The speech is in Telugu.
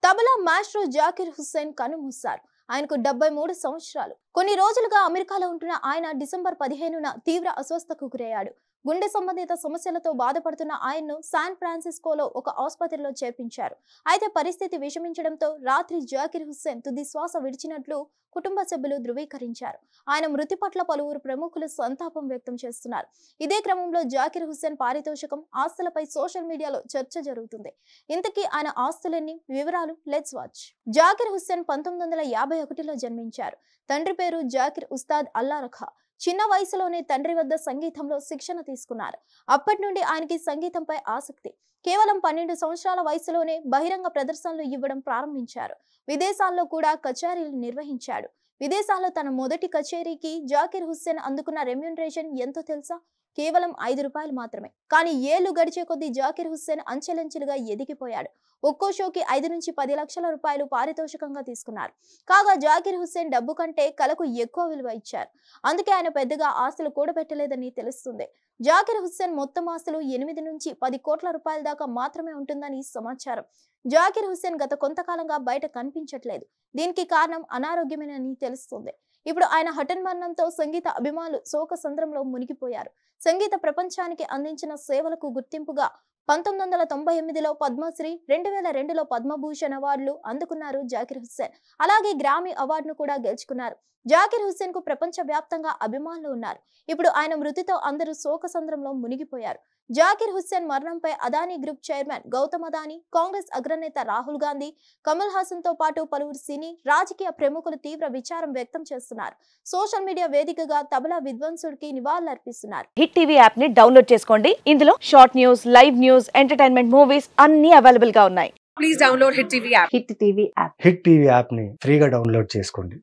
తబలా మాస్ట్రో జాకిర్ హుస్సేన్ కన్నుమూశారు. ఆయనకు 73 సంవత్సరాలు. కొన్ని రోజులుగా అమెరికాలో ఉంటున్న ఆయన డిసెంబర్ 15న తీవ్ర అస్వస్థతకు గురయ్యాడు. గుండె సంబంధిత సమస్యలతో బాధపడుతున్న ఆయన్ను శాన్ ఫ్రాన్సిస్కోలో ఒక ఆసుపత్రిలో చేర్పించారు. అయితే పరిస్థితి విషమించడంతో రాత్రి జాకిర్ హుస్సేన్ తుది శ్వాస విడిచినట్లు కుటుంబ సభ్యులు ధృవీకరించారు. ఆయన మృతి పట్ల పలువురు ప్రముఖులు సంతాపం వ్యక్తం చేస్తున్నారు. ఇదే క్రమంలో జాకిర్ హుస్సేన్ పారితోషికం, ఆస్తులపై సోషల్ మీడియాలో చర్చ జరుగుతుంది. ఇంతకీ ఆయన ఆస్తులెన్ని? వివరాలు లెట్స్ వాచ్. జాకిర్ హుస్సేన్ 1951లో జన్మించారు. తండ్రి పేరు జాకిర్ ఉస్తాద్ అల్లా రఖా. చిన్న వయసులోనే తండ్రి వద్ద సంగీతంలో శిక్షణ తీసుకున్నారు. అప్పటి నుండి ఆయనకి సంగీతంపై ఆసక్తి. కేవలం 12 సంవత్సరాల వయసులోనే బహిరంగ ప్రదర్శనలు ఇవ్వడం ప్రారంభించారు. విదేశాల్లో కూడా కచేరీలు నిర్వహించాడు. విదేశాల్లో తన మొదటి కచేరీకి జాకిర్ హుస్సేన్ అందుకున్న రెమ్యూనరేషన్ ఎంతో తెలుసా? కేవలం ₹5 మాత్రమే. కానీ ఏళ్లు గడిచే కొద్దీ జాకిర్ హుస్సేన్ అంచెలంచెలుగా ఎదిగిపోయాడు. ఒక్కో షోకి 5 నుంచి 10 లక్షల రూపాయలు పారితోషికంగా తీసుకున్నారు. కాగా జాకిర్ హుస్సేన్ డబ్బు కంటే కళకు ఎక్కువ విలువ ఇచ్చారు. అందుకే ఆయన పెద్దగా ఆస్తులు కూడబెట్టలేదని తెలుస్తుంది. జాకిర్ హుస్సేన్ మొత్తం ఆస్తులు 8 నుంచి 10 కోట్ల రూపాయల దాకా మాత్రమే ఉంటుందని సమాచారం. జాకిర్ హుస్సేన్ గత కొంతకాలంగా బయట కనిపించట్లేదు. దీనికి కారణం అనారోగ్యమేనని తెలుస్తుంది. ఇప్పుడు ఆయన హఠాన్మరణంతో సంగీత అభిమానులు శోక సంద్రంలో మునిగిపోయారు. సంగీత ప్రపంచానికి అందించిన సేవలకు గుర్తింపుగా 1998లో పద్మశ్రీ, 2002లో పద్మభూషణ్ అవార్డులు అందుకున్నారు జాకిర్ హుస్సేన్. అలాగే గ్రామీ అవార్డును కూడా గెలుచుకున్నారు. జాకిర్ హుస్సేన్ కు ప్రపంచ వ్యాప్తంగా అభిమానులు ఉన్నారు. ఇప్పుడు ఆయన మృతితో అందరూ శోక సంద్రంలో మునిగిపోయారు. జాకిర్ హుస్సేన్ మరణంపై అదానీ గ్రూప్ చైర్మన్ గౌతమ్ అదానీ, కాంగ్రెస్ అగ్రనేత రాహుల్ గాంధీ, కమల్ హాసన్ తో పాటు పలువురు సినీ, రాజకీయ ప్రముఖులు తీవ్ర విచారం వ్యక్తం చేస్తున్నారు. సోషల్ మీడియా వేదికగా తబలా విద్వాంసుడికి నివాళులర్పిస్తున్నారు. హిట్ టీవీ యాప్ ని డౌన్లోడ్ చేసుకోండి. ఇందులో short news, live news, entertainment movies అన్ని అవైలబుల్ గా ఉన్నాయి. Please download hit TV app. Hit TV app hit TV app ని ఫ్రీగా డౌన్లోడ్ చేసుకోండి.